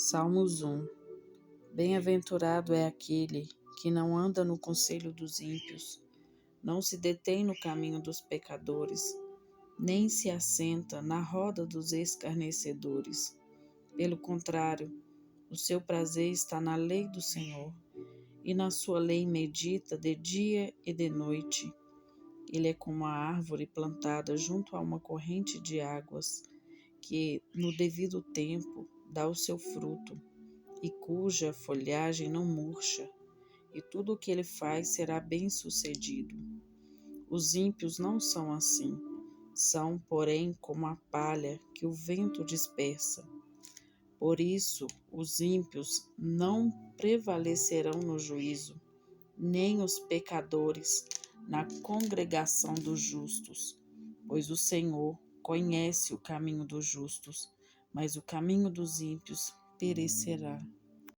Salmos 1. Bem-aventurado é aquele que não anda no conselho dos ímpios, não se detém no caminho dos pecadores, nem se assenta na roda dos escarnecedores. Pelo contrário, o seu prazer está na lei do Senhor, e na sua lei medita de dia e de noite. Ele é como a árvore plantada junto a uma corrente de águas, que, no devido tempo, dá o seu fruto, e cuja folhagem não murcha, e tudo o que ele faz será bem-sucedido. Os ímpios não são assim, são, porém, como a palha que o vento dispersa. Por isso, os ímpios não prevalecerão no juízo, nem os pecadores na congregação dos justos, pois o Senhor conhece o caminho dos justos, mas o caminho dos ímpios perecerá.